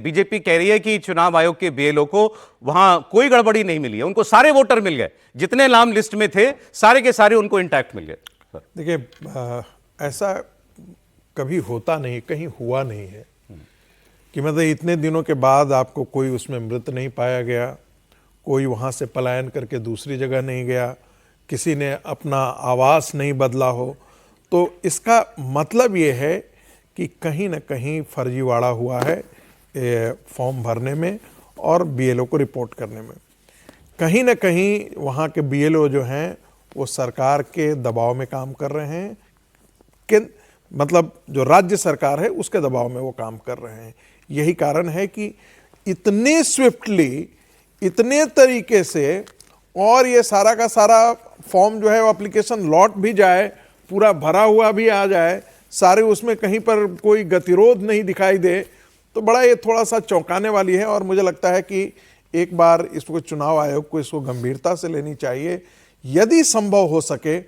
BJP कह रही है कि चुनाव आयोग के बीएलओ को वहां कोई गड़बड़ी नहीं मिली है, उनको सारे वोटर मिल गए, जितने नाम लिस्ट में थे सारे के सारे उनको इंटैक्ट मिल गए। देखिए, ऐसा कभी होता नहीं, कहीं हुआ नहीं है कि मतलब इतने दिनों के बाद आपको कोई उसमें मृत नहीं पाया गया, कोई वहां से पलायन करके दूसरी जगह नहीं गया, किसी ने अपना आवास नहीं बदला हो। तो इसका मतलब ये है कि कहीं ना कहीं फर्जीवाड़ा हुआ है फॉर्म भरने में और बीएलओ को रिपोर्ट करने में। कहीं ना कहीं वहाँ के बीएलओ जो हैं वो सरकार के दबाव में काम कर रहे हैं, कि मतलब जो राज्य सरकार है उसके दबाव में वो काम कर रहे हैं। यही कारण है कि इतने स्विफ्टली, इतने तरीके से, और ये सारा का सारा फॉर्म जो है वो एप्लीकेशन लौट भी जाए, पूरा भरा हुआ भी आ जाए, सारे उसमें कहीं पर कोई गतिरोध नहीं दिखाई दे, तो बड़ा ये थोड़ा सा चौंकाने वाली है। और मुझे लगता है कि एक बार इसको चुनाव आयोग को इसको गंभीरता से लेनी चाहिए। यदि संभव हो सके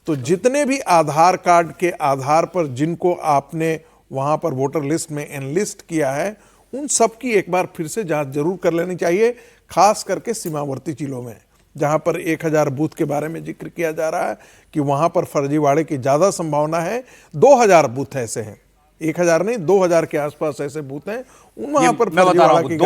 तो जितने भी आधार कार्ड के आधार पर जिनको आपने वहां पर वोटर लिस्ट में एनलिस्ट किया है, उन सब की एक बार फिर से जांच जरूर कर लेनी चाहिए, खास करके सीमावर्ती जिलों में जहां पर 1000 बूथ के बारे में जिक्र किया जा रहा है कि वहां पर फर्जीवाड़े की ज्यादा संभावना है। 2000 बूथ ऐसे हैं, 1000 नहीं, 2000 के आसपास ऐसे बूथ हैं वहां पर मैं बता रहा हूं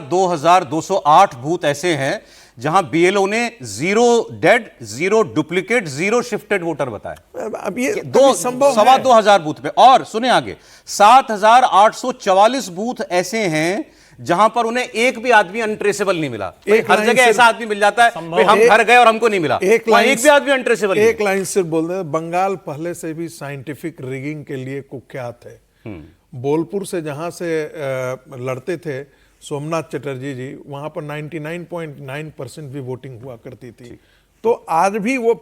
2208 बूथ ऐसे हैं जहां बीएलओ ने 0 डेड, 0 डुप्लीकेट, 0 शिफ्टेड वोटर बताए। अब ये सवा 2000 बूथ पे। और सुने आगे, 7844 बूथ ऐसे हैं जहां पर उन्हें एक भी आदमी अनट्रेसेबल नहीं मिला। हर जगह ऐसा आदमी मिल जाता है, हम घर गए और हमको नहीं मिला, एक भी आदमी अनट्रेसेबल। एक लाइन से बोल रहे, बंगाल पहले से भी साइंटिफिक रिगिंग के लिए कुख्यात है। बोलपुर से जहां से लड़ते थे सोमनाथ चटर्जी जी, वहां पर 99.9% भी वोटिंग हुआ करती थी। तो आज भी वो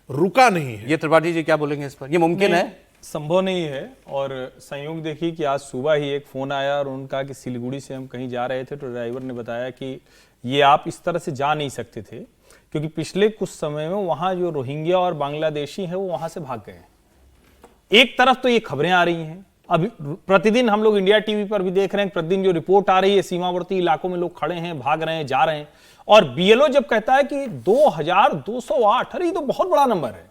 रुका नहीं है। ये त्रिपाठी जी क्या बोलेंगे इस पर? ये मुमकिन है? संभव नहीं है। और संयोग देखिए कि आज सुबह ही एक फोन आया और उनका कि सिलीगुड़ी से हम कहीं जा रहे थे, तो ड्राइवर ने बताया कि ये आप इस तरह से जा नहीं सकते थे क्योंकि पिछले कुछ समय में वहां जो रोहिंग्या और बांग्लादेशी हैं वो वहां से भाग गए। एक तरफ तो ये खबरें आ रही हैं, अभी प्रतिदिन हम लोग इंडिया टीवी पर भी देख रहे हैं, प्रतिदिन जो रिपोर्ट आ रही है सीमावर्ती इलाकों में लोग खड़े हैं, भाग रहे हैं, जा रहे हैं। और बीएलओ जब कहता है कि 2208, अरे ये तो बहुत बड़ा नंबर है,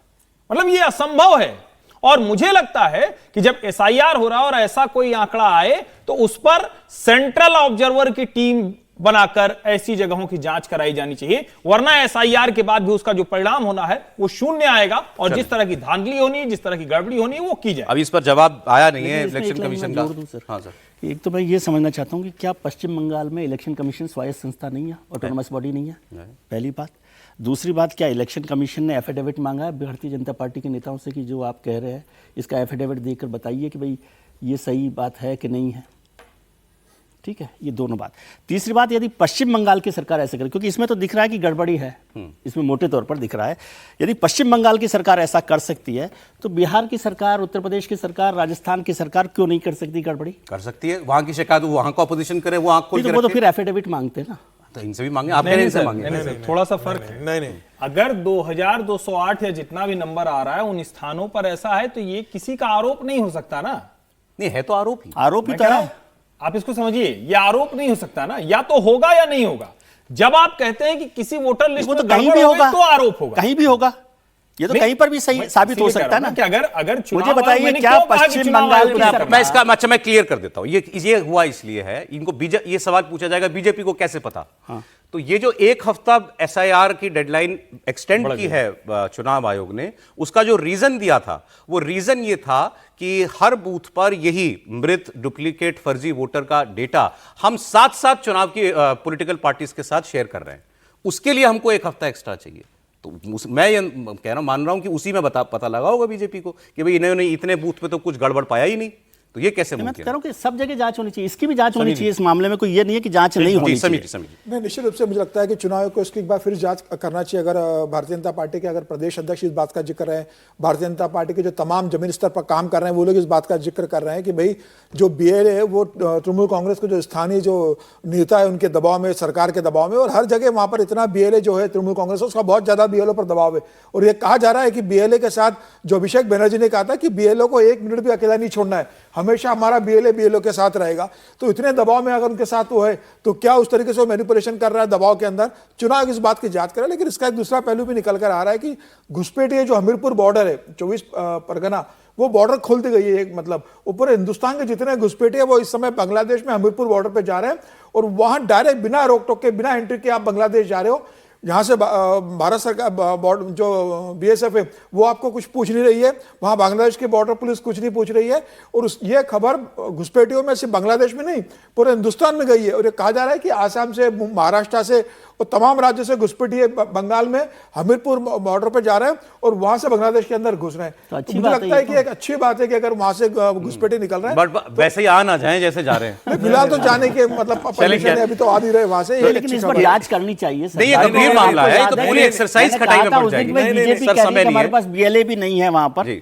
मतलब ये असंभव है। और मुझे लगता है कि जब एसआईआर हो रहा है और ऐसा कोई आंकड़ा आए तो उस पर सेंट्रल ऑब्जर्वर की टीम बनाकर ऐसी जगहों की जांच कराई जानी चाहिए, वरना एसआईआर के बाद भी उसका जो परिणाम होना है वो शून्य आएगा और जिस तरह की धांधली होनी है, जिस तरह की गड़बड़ी होनी है वो की जाए। अब इस पर जवाब आया नहीं है इलेक्शन कमीशन का। हाँ सर, एक तो मैं ये समझना चाहता हूँ कि क्या पश्चिम बंगाल में इलेक्शन कमीशन स्वायत्त संस्था नहीं है, ऑटोनोमस बॉडी नहीं है? पहली बात। दूसरी बात, क्या इलेक्शन कमीशन ने एफिडेविट मांगा है भारतीय जनता पार्टी के नेताओं से कि जो आप कह रहे हैं इसका एफिडेविट देकर बताइए कि भाई ये सही बात है कि नहीं है? ठीक है, ये दोनों बात। तीसरी बात, यदि पश्चिम बंगाल की सरकार ऐसा करे, क्योंकि इसमें तो दिख रहा है कि गड़बड़ी है, इसमें मोटे तौर पर दिख रहा है, यदि पश्चिम बंगाल की सरकार ऐसा कर सकती है तो बिहार की सरकार, उत्तर प्रदेश की सरकार, राजस्थान की सरकार क्यों नहीं कर सकती? गड़बड़ी कर सकती है। वहां की शिकायत वहां को अपोजिशन करे, वो आंख खोल के वो तो फिर एफिडेविट मांगते हैं ना, तो इनसे भी मांगे, आपने इनसे मांगे। थोड़ा सा फर्क है। नहीं, अगर 2208 या जितना भी नंबर आ रहा है उन स्थानों पर ऐसा है तो ये किसी का आरोप नहीं हो सकता ना। नहीं है तो आरोप ही, आरोप ही तो है। आप इसको समझिए, ये आरोप नहीं हो सकता ना, या तो होगा या नहीं होगा। जब आप कहते हैं कि किसी वोटर लिस्ट में कहीं भी होगा तो आरोप होगा, कहीं भी होगा, ये तो कहीं पर भी सही साबित हो सकता है ना। कि अगर मुझे बताइए क्या पश्चिम बंगाल की सरकार, मैं इसका अच्छा मैं क्लियर कर देता हूं। ये हुआ इसलिए है, इनको ये सवाल पूछा जाएगा बीजेपी को कैसे पता। हाँ। तो ये जो एक हफ्ता एसआईआर की डेडलाइन एक्सटेंड की है चुनाव आयोग ने, उसका जो रीजन दिया था वो रीजन ये था कि हर बूथ पर यही मृत, डुप्लीकेट, फर्जी वोटर का डेटा हम साथ साथ चुनाव की पॉलिटिकल पार्टीज के साथ शेयर कर रहे हैं, उसके लिए हमको एक हफ्ता एक्स्ट्रा चाहिए। तो मैं ये कह रहा हूं, मान रहा हूं कि उसी में पता लगा होगा बीजेपी को कि भाई इन्होंने इतने बूथ पे तो कुछ गड़बड़ पाया ही नहीं, तो ये कैसे मुमकिन है? मैं कह रहा हूं कि सब जगह जांच होनी चाहिए, इसकी भी जांच होनी चाहिए। इस मामले में कोई ये नहीं है कि जांच नहीं होनी चाहिए। नहीं, निश्चित रूप से मुझे लगता है कि चुनाव को इसकी एक बार फिर जांच करना चाहिए। अगर भारतीय जनता पार्टी के अगर प्रदेश अध्यक्ष इस बात का जिक्र कर रहे हैं, भारतीय जनता पार्टी के जो तमाम जमीन स्तर पर काम कर रहे हैं वो लोग इस बात का जिक्र कर रहे हैं कि भाई जो बीएलए है वो तृणमूल कांग्रेस के जो स्थानीय जो नेता है उनके दबाव में, सरकार के दबाव में, और हर जगह वहां पर इतना बीएलए जो है तृणमूल कांग्रेस उसका बहुत ज्यादा बीएलओ पर दबाव है। और ये कहा जा रहा है कि बीएलए के साथ जो अभिषेक बनर्जी ने कहा था कि बीएलओ को 1 मिनट भी अकेला नहीं छोड़ना है, हमेशा हमारा बीएलओ के साथ रहेगा। तो इतने दबाव में अगर उनके साथ वो है तो क्या उस तरीके से वो मैनिपुलेशन कर रहा है दबाव के अंदर, चुनाव इस बात की जांच करे। लेकिन इसका एक दूसरा पहलू भी निकल कर आ रहा है कि घुसपैठिए जो हमीरपुर बॉर्डर है 24 परगना, वो बॉर्डर खोल दी गई है। एक मतलब ऊपर हिंदुस्तान के जितने घुसपैठिए वो इस समय बांग्लादेश में हमीरपुर बॉर्डर पे जा रहे हैं और वहां डायरेक्ट बिना रोक टोक के, बिना एंट्री के आप बांग्लादेश जा रहे हो। यहाँ से भारत सरकार बॉर्डर जो बीएसएफ है वो आपको कुछ पूछ नहीं रही है, वहाँ बांग्लादेश की बॉर्डर पुलिस कुछ नहीं पूछ रही है। और ये खबर घुसपैठियों में सिर्फ बांग्लादेश में नहीं पूरे हिंदुस्तान में गई है। और ये कहा जा रहा है कि आसाम से, महाराष्ट्र से और तमाम राज्यों से घुसपैठिए बंगाल में हमीरपुर बॉर्डर पर जा रहे हैं और वहां से बांग्लादेश के अंदर घुस रहे हैं। तो मुझे लगता है कि एक अच्छी बात है कि अगर वहां से घुसपैठिए निकल रहे हैं, बट वैसे ही आ ना जाए जैसे जा रहे हैं। फिलहाल तो जाने के मतलब परमिशन अभी तो आ नहीं रहे वहां से। तो लेकिन इस पर जांच करनी चाहिए। नहीं, ये गंभीर मामला है, तो पूरी एक्सरसाइज खटाई में पड़ जाएगी। बीजेपी सर, समय नहीं हमारे है। पास बीएलए भी नहीं है वहां पर,